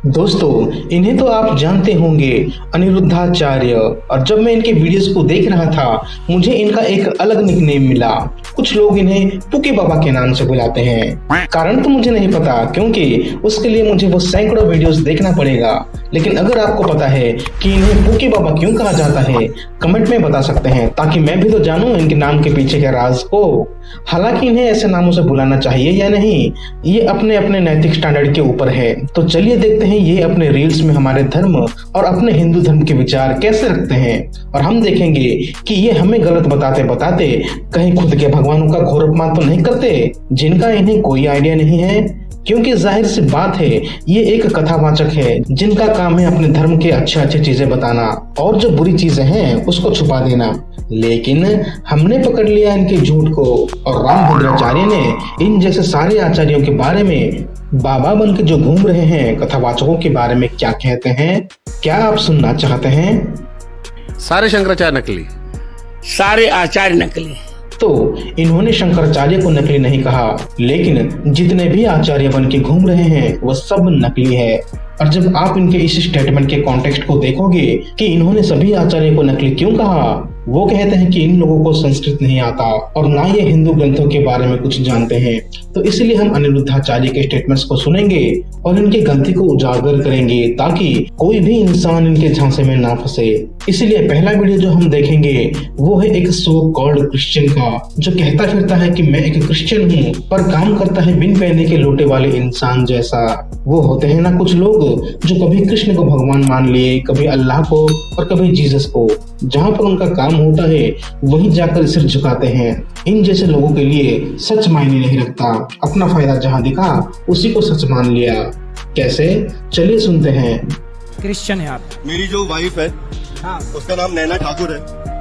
दोस्तों, इन्हें तो आप जानते होंगे, अनिरुद्धाचार्य। और जब मैं इनके वीडियोस को देख रहा था, मुझे इनका एक अलग निकनेम मिला। कुछ लोग इन्हें पुके बाबा के नाम से बुलाते हैं। कारण तो मुझे नहीं पता, क्योंकि उसके लिए मुझे वो सैकड़ों वीडियोस देखना पड़ेगा। लेकिन अगर आपको पता है कि इन्हें पुके बाबा क्यों कहा जाता है, कमेंट में बता सकते हैं, ताकि मैं भी तो जानूं इनके नाम के पीछे के राज को। हालांकि इन्हें ऐसे नामों से बुलाना चाहिए या नहीं, ये अपने अपने नैतिक स्टैंडर्ड के ऊपर है। तो चलिए देखते हैं ये अपने रील्स में हमारे धर्म और अपने हिंदू धर्म के विचार कैसे रखते हैं। और हम देखेंगे कि ये हमें गलत बताते बताते कहीं खुद के भगवानों का घोर अपमान तो नहीं करते, जिनका इन्हें कोई आइडिया नहीं है। क्योंकि जाहिर सी बात है, ये एक कथावाचक है जिनका काम है अपने धर्म के अच्छे चीजें बताना और जो बुरी चीजें हैं उसको छुपा देना। लेकिन हमने पकड़ लिया इनके झूठ को, और रामभद्राचार्य ने इन जैसे सारे आचार्यों के बारे में बाबा बन के जो घूम रहे हैं, कथावाचकों के बारे में क्या कहते हैं, क्या आप सुनना चाहते हैं? सारे शंकराचार्य नकली, सारे आचार्य नकली। तो इन्होंने शंकराचार्य को नकली नहीं कहा, लेकिन जितने भी आचार्य बन के घूम रहे हैं वो सब नकली है। और जब आप इनके इस स्टेटमेंट के कॉन्टेक्स्ट को देखोगे कि इन्होंने सभी आचार्य को नकली क्यों कहा, वो कहते हैं कि इन लोगों को संस्कृत नहीं आता और ना ये हिंदू ग्रंथों के बारे में कुछ जानते हैं। तो इसलिए हम अनिरुद्धाचार्य के स्टेटमेंट्स को सुनेंगे और इनकी गलती को उजागर करेंगे, ताकि कोई भी इंसान इनके झांसे में ना फंसे। इसलिए पहला वीडियो जो हम देखेंगे वो है एक सो कॉल्ड क्रिश्चियन का, जो कहता फिरता है कि मैं एक क्रिश्चियन हूँ, पर काम करता है बिन पहने के लोटे वाले इंसान जैसा। वो होते हैं ना कुछ लोग जो कभी कृष्ण को भगवान मान लिए, कभी अल्लाह को और कभी जीसस को। जहाँ पर उनका काम होता है वहीं जाकर सिर झुकाते हैं। इन जैसे लोगों के लिए सच मायने नहीं रखता। अपना फायदा जहाँ दिखा उसी को सच मान लिया। कैसे? चलिए सुनते हैं। क्रिश्चियन है आप? मेरी जो वाइफ है, हाँ। उसका नाम नैना ठाकुर है।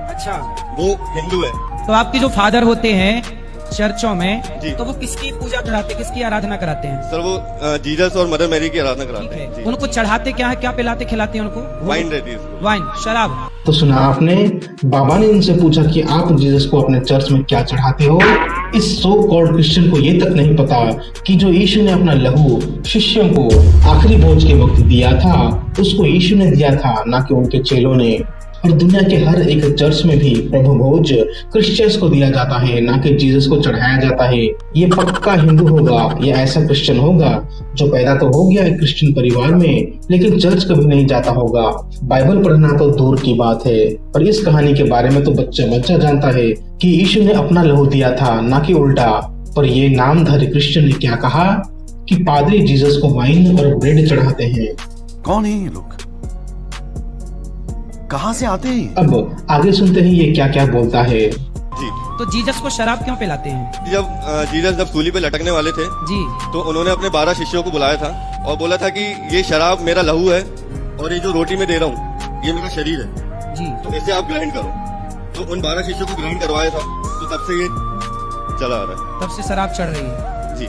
अच्छा। वो हिंदू है। तो आपके जो फादर होते हैं चर्चों में, जी। तो वो किसकी पूजा कराते, किसकी आराधना कराते हैं? सर वो जीसस और मदर मैरी की आराधना कराते हैं। जी। उनको चढ़ाते क्या है, क्या पिलाते खिलाते हैं उनको? वाइन रहती है उसको। वाइन, शराब। तो सुना आपने, बाबा ने इनसे पूछा कि आप जीसस को अपने चर्च में क्या चढ़ाते हो। इस सो कॉल्ड क्रिश्चियन को ये तक नहीं पता कि जो यीशु ने अपना लहू शिष्यों को आखिरी भोज के वक्त दिया था, उसको यीशु ने दिया था, ना कि उनके चेलों ने। और दुनिया के हर एक चर्च में भी प्रभु भोज क्रिश्चियंस को दिया जाता है, ना कि जीसस को चढ़ाया जाता है। ये पक्का हिंदू होगा या ऐसा क्रिश्चियन होगा जो पैदा तो हो गया है क्रिश्चियन परिवार में, लेकिन चर्च कभी नहीं जाता होगा। बाइबल पढ़ना तो दूर की बात है। और इस कहानी के बारे में तो बच्चा जानता है कि यीशु ने अपना लहू दिया था, ना कि उल्टा। पर ये नामधारी क्रिश्चियन ने क्या कहा कि पादरी जीसस को वाइन और ब्रेड चढ़ाते हैं। कौन है ये लोग? कहां से आते हैं? अब आगे सुनते हैं ये क्या क्या बोलता है। जी। तो जीसस को शराब क्यों पिलाते हैं? जब सूली पे लटकने वाले थे जी, तो उन्होंने अपने 12 शिष्यों को बुलाया था और बोला था कि ये शराब मेरा लहू है और ये जो रोटी मैं दे रहा हूँ ये मेरा शरीर है, जी। तो इसे आप ग्रहण करो। तो उन 12 शिष्यों को ग्रहण करवाया था, तो तब से ये चला आ रहा है। तब से शराब चढ़ रही है। जी।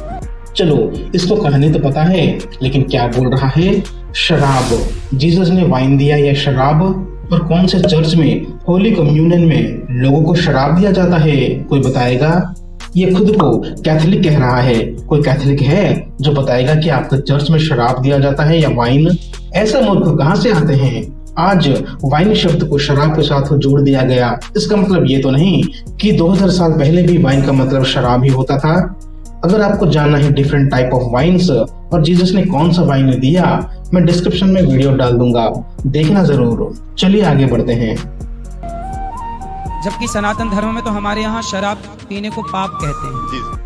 चलो, इसको कहानी तो पता है, लेकिन क्या बोल रहा है? शराब। जीसस ने वाइन दिया या शराब? और कौन से चर्च में होली कम्युनियन में लोगों को शराब दिया जाता है? कोई बताएगा? ये खुद को कैथोलिक कह रहा है। कोई कैथोलिक है जो बताएगा कि आपके चर्च में शराब दिया जाता है या वाइन? ऐसा मूर्ख कहाँ से आते हैं? आज वाइन शब्द को शराब के साथ जोड़ दिया गया। इसका मतलब ये तो नहीं कि 2000 साल पहले भी वाइन का मतलब शराब ही होता था। अगर आपको जानना है डिफरेंट टाइप ऑफ वाइन्स और जीसस ने कौन सा वाइन दिया, मैं डिस्क्रिप्शन में वीडियो डाल दूंगा, देखना जरूर। चलिए आगे बढ़ते हैं। जबकि सनातन धर्म में तो हमारे यहाँ शराब पीने को पाप कहते हैं। जी।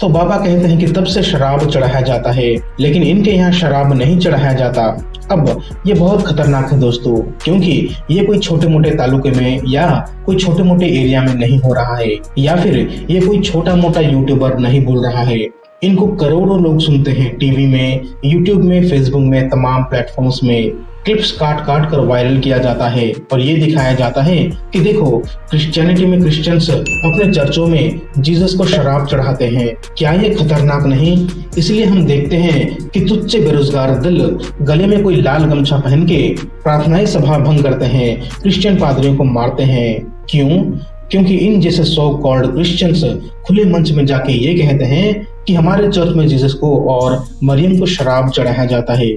तो बाबा कहते हैं कि तब से शराब चढ़ाया जाता है, लेकिन इनके यहाँ शराब नहीं चढ़ाया जाता। अब ये बहुत खतरनाक है दोस्तों, क्योंकि ये कोई छोटे मोटे तालुके में या कोई छोटे मोटे एरिया में नहीं हो रहा है, या फिर ये कोई छोटा मोटा यूट्यूबर नहीं बोल रहा है। इनको करोड़ों लोग सुनते हैं टीवी में, यूट्यूब में, फेसबुक में, तमाम प्लेटफॉर्म्स में। क्लिप्स काट कर वायरल किया जाता है और ये दिखाया जाता है कि देखो, क्रिश्चियनिटी में क्रिश्चियंस अपने चर्चों में जीसस को शराब चढ़ाते हैं। क्या ये खतरनाक नहीं? इसलिए हम देखते हैं कि तुच्छ बेरोजगार दल गले में कोई लाल गमछा पहन के प्रार्थनाएं सभा भंग करते हैं, क्रिश्चियन पादरियों को मारते हैं। क्यों? क्योंकि इन जैसे सो कॉल्ड क्रिश्चियंस खुले मंच में जाके ये कहते हैं कि हमारे चर्च में जीसस को और मरियम को शराब चढ़ाया जाता है।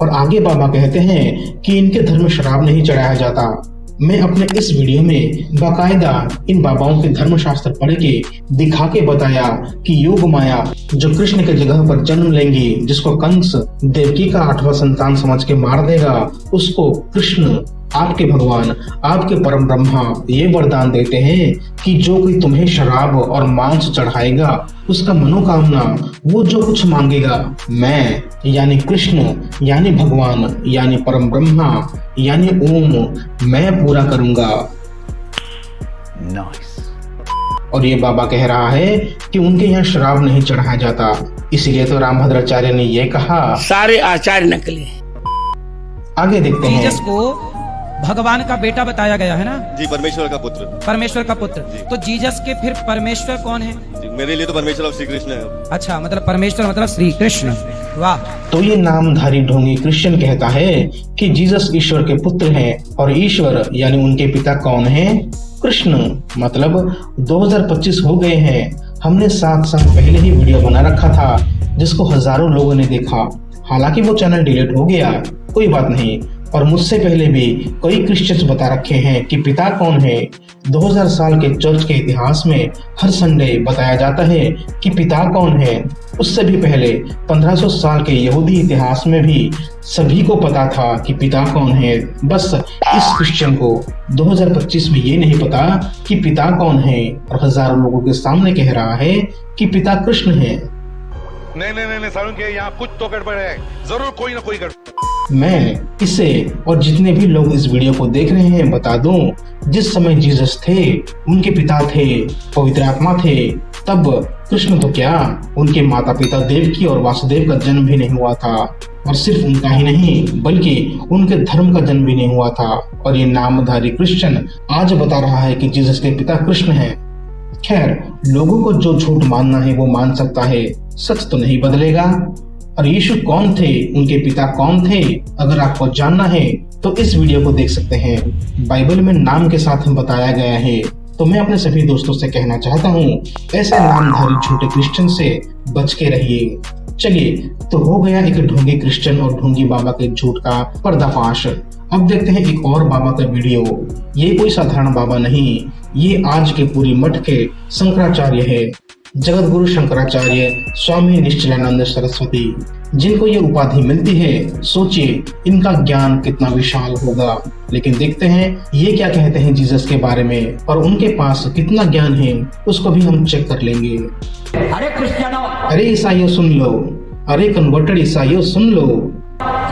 और आगे बाबा कहते हैं कि इनके धर्म में शराब नहीं चढ़ाया जाता। मैं अपने इस वीडियो में बाकायदा इन बाबाओं के धर्मशास्त्र पढ़ के दिखा के बताया कि योग माया जो कृष्ण के जगह पर जन्म लेंगी, जिसको कंस देवकी का 8वां संतान समझ के मार देगा, उसको कृष्ण आपके भगवान, आपके परम ब्रह्मा ये वरदान देते हैं कि जो कोई तुम्हें शराब और मांस चढ़ाएगा, उसका मनोकामना वो जो कुछ मांगेगा, मैं यानी कृष्ण यानी भगवान यानी परम ब्रह्मा यानी ओम मैं पूरा करूंगा। Nice. और ये बाबा कह रहा है कि उनके यहाँ शराब नहीं चढ़ाया जाता, इसलिए तो रामभद्राचार्य ने ये कहा। सारे आचार्य नकली हैं। आगे देखते हैं। जीसस को भगवान का बेटा बताया गया है ना, जी, परमेश्वर का पुत्र। परमेश्वर का पुत्र। तो जीसस के फिर परमेश्वर कौन है? जी, मेरे लिए तो परमेश्वर और श्री कृष्ण है। अच्छा, मतलब परमेश्वर मतलब श्री कृष्ण। वाह। तो ये नामधारी ढोंगी क्रिश्चियन कहता है कि जीसस ईश्वर के पुत्र हैं, और ईश्वर यानी उनके पिता कौन हैं? कृष्ण। मतलब 2025 हो गए हैं, हमने 7 साल पहले ही वीडियो बना रखा था जिसको हजारों लोगों ने देखा। हालांकि वो चैनल डिलीट हो गया, कोई बात नहीं। और मुझसे पहले भी कई क्रिश्चियंस बता रखे हैं कि पिता कौन है। 2000 साल के चर्च के इतिहास में हर संडे बताया जाता है कि पिता कौन है। उससे भी पहले 1500 साल के यहूदी इतिहास में भी सभी को पता था कि पिता कौन है। बस इस क्रिश्चियन को 2025 में ये नहीं पता कि पिता कौन है, और हजारों लोगों के सामने कह रहा है कि पिता कृष्ण है। नहीं सारुण के यहाँ कुछ तो गड़बड़ है, जरूर कोई ना कोई गड़बड़। मैं इसे और जितने भी लोग इस वीडियो को देख रहे हैं बता दूं, जिस समय जीसस थे उनके पिता थे पवित्र आत्मा थे, तब कृष्ण तो क्या, उनके माता पिता देवकी और वासुदेव का जन्म भी नहीं हुआ था। और सिर्फ उनका ही नहीं बल्कि उनके धर्म का जन्म भी नहीं हुआ था। और ये नामधारी क्रिश्चियन आज बता रहा है कि जीसस के पिता कृष्ण हैं। खैर, लोगों को जो झूठ मानना है वो मान सकता है, सच तो नहीं बदलेगा। और यीशु कौन थे, उनके पिता कौन थे, अगर आपको जानना है तो इस वीडियो को देख सकते हैं। बाइबल में नाम के साथ बताया गया है। तो मैं अपने सभी दोस्तों से कहना चाहता हूँ, ऐसे नामधारी झूठे क्रिश्चियन से बच के रहिए। चलिए, तो हो गया एक ढोंगी क्रिश्चियन और ढोंगी बाबा के झूठ का पर्दाफाश। अब देखते हैं एक और बाबा का वीडियो। ये कोई साधारण बाबा नहीं, ये आज के पूरी मठ के शंकराचार्य है, जगत गुरु शंकराचार्य स्वामी निश्चलानंद सरस्वती, जिनको ये उपाधि मिलती है। सोचिए इनका ज्ञान कितना विशाल होगा। लेकिन देखते हैं ये क्या कहते हैं जीसस के बारे में, और उनके पास कितना ज्ञान है उसको भी हम चेक कर लेंगे। अरे क्रिश्चियनों, अरे ईसाइयों सुन लो, अरे कन्वर्टेड ईसाइयों सुन लो,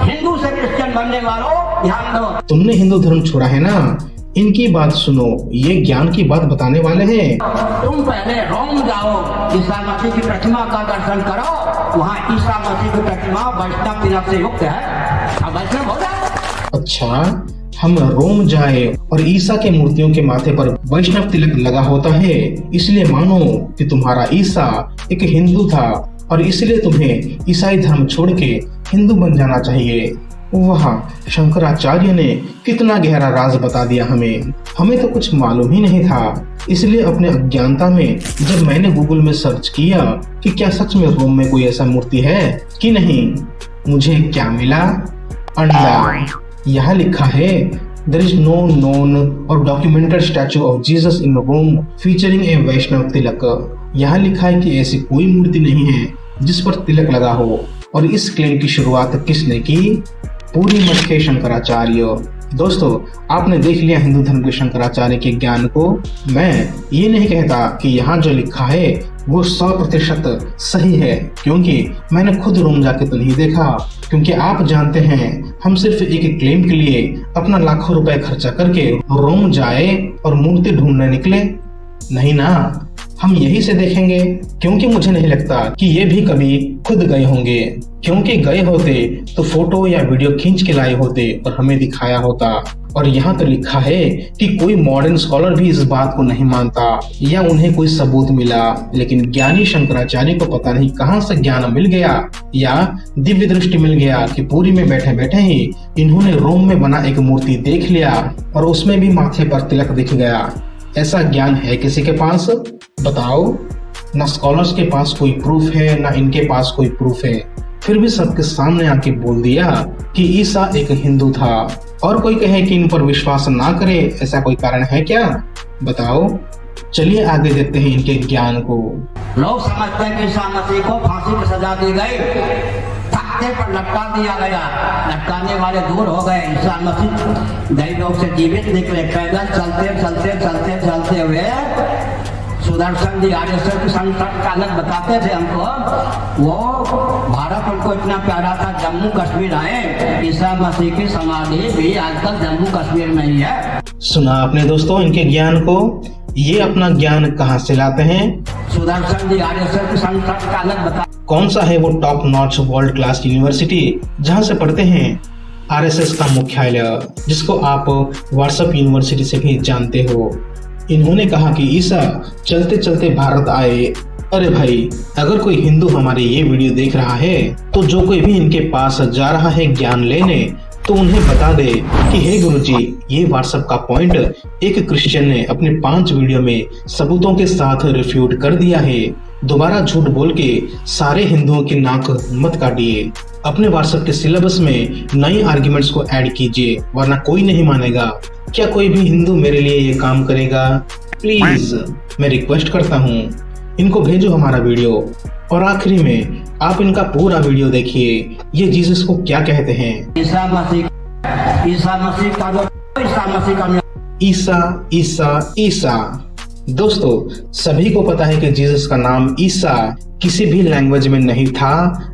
हिंदू से क्रिश्चियन बनने वालों ध्यान दो। तुमने हिंदू धर्म छोड़ा है ना, इनकी बात सुनो, ये ज्ञान की बात बताने वाले हैं। तुम पहले रोम जाओ, ईसा मसीह की प्रतिमा का दर्शन करो। वहाँ ईसा मसीह की प्रतिमा वैष्णव तिलक से युक्त है, अब वैष्णव हो जाओ। अच्छा, हम रोम जाए और ईसा के मूर्तियों के माथे पर वैष्णव तिलक लगा होता है, इसलिए मानो कि तुम्हारा ईसा एक हिंदू था और इसलिए तुम्हें ईसाई धर्म छोड़ के हिंदू बन जाना चाहिए। वहाँ शंकराचार्य ने कितना गहरा राज बता दिया हमें तो कुछ मालूम ही नहीं था। इसलिए अपने अज्ञानता में जब मैंने गूगल में सर्च किया कि क्या सच में रोम में कोई ऐसा मूर्ति है कि नहीं, मुझे क्या मिला? अंडा। यहाँ लिखा है there is no known or documented statue of Jesus in Rome featuring a वैष्णव तिलक। यहाँ लिखा है कि ऐसी कोई मूर्ति नहीं है जिस पर तिलक लगा हो। और इस क्लेम की शुरुआत किसने की? पूरी मठ के शंकराचार्य। दोस्तों, आपने देख लिया हिंदू धर्म के शंकराचार्य के ज्ञान को। मैं ये नहीं कहता कि यहाँ जो लिखा है वो 100% सही है, क्योंकि मैंने खुद रोम जाके तो नहीं देखा। क्योंकि आप जानते हैं हम सिर्फ एक क्लेम के लिए अपना लाखों रुपए खर्चा करके रोम जाए और मूर्ति ढूंढने निकले? नहीं ना, हम यही से देखेंगे। क्योंकि मुझे नहीं लगता कि ये भी कभी खुद गए होंगे, क्योंकि गए होते तो फोटो या वीडियो खींच के लाए होते और हमें दिखाया होता। और यहाँ तो लिखा है कि कोई मॉडर्न स्कॉलर भी इस बात को नहीं मानता या उन्हें कोई सबूत मिला, लेकिन ज्ञानी शंकराचार्य को पता नहीं कहाँ से ज्ञान मिल गया या दिव्य दृष्टि मिल गया कि पूरी में बैठे बैठे ही इन्होंने रोम में बना एक मूर्ति देख लिया और उसमें भी माथे पर तिलक दिख गया। ऐसा ज्ञान है किसी के पास? बताओ। ना स्कॉलर्स के पास कोई प्रूफ है, ना इनके पास कोई प्रूफ है। फिर भी सबके सामने आके बोल दिया कि ईसा एक हिंदू था। और कोई कहे कि इन पर विश्वास ना करे, ऐसा कोई कारण है क्या? बताओ। चलिए आगे देखते हैं इनके ज्ञान को। लोग समझते हैं कि ईसा मसीह को फांसी की सजा दी गई, तख्ते पर लटका दिया गया, लटकाने वाले दूर हो गए। ईसा मसीह दैवों से जीवित निकले, पैदल चलते चलते चलते चलते हुए सुदर्शन जी आर्यसर की संचालक बताते थे हमको, वो भारत उनको इतना प्यारा था, जम्मू कश्मीर आए। ईसा मसीह की समाधि भी आजकल जम्मू कश्मीर में ही है। सुना आपने दोस्तों इनके ज्ञान को। ये अपना ज्ञान कहाँ से लाते हैं? सुदर्शन जी आर्यसर की संचालक बता कौन सा है वो top notch world class university जहाँ से पढ़ते हैं? आरएसएस का मुख्यालय, जिसको आप व्हाट्सएप यूनिवर्सिटी से भी जानते हो। इन्होंने कहा कि ईसा चलते चलते भारत आए। अरे भाई, अगर कोई हिंदू हमारे ये वीडियो देख रहा है तो जो कोई भी इनके पास जा रहा है ज्ञान लेने, तो उन्हें बता दे कि हे गुरुजी, ये व्हाट्सएप का पॉइंट एक क्रिश्चियन ने अपने 5 वीडियो में सबूतों के साथ रिफ्यूट कर दिया है। दोबारा झूठ बोल के सारे हिंदुओं की नाक मत काटिए। अपने व्हाट्सएप के सिलेबस में नए आर्ग्यूमेंट्स को ऐड कीजिए, वरना कोई नहीं मानेगा। क्या कोई भी हिंदू मेरे लिए ये काम करेगा? प्लीज मैं रिक्वेस्ट करता हूँ, इनको भेजो हमारा वीडियो। और आखिरी में आप इनका पूरा वीडियो देखिए, ये जीसस को क्या कहते हैं। ईसा मसीह का ईसा ईसा ईसा। दोस्तों, सभी को पता है कि जीसस का नाम ईसा किसी भी लैंग्वेज में नहीं था,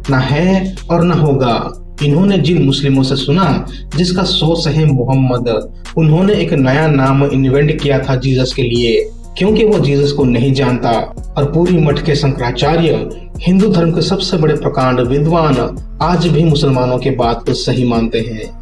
ना है और ना होगा। इन्होंने जिन मुस्लिमों से सुना जिसका सोच है मोहम्मद, उन्होंने एक नया नाम इन्वेंट किया था जीसस के लिए, क्योंकि वो जीसस को नहीं जानता। और पूरी मठ के शंकराचार्य, हिंदू धर्म के सबसे बड़े प्रकांड विद्वान, आज भी मुसलमानों के बात को सही मानते हैं।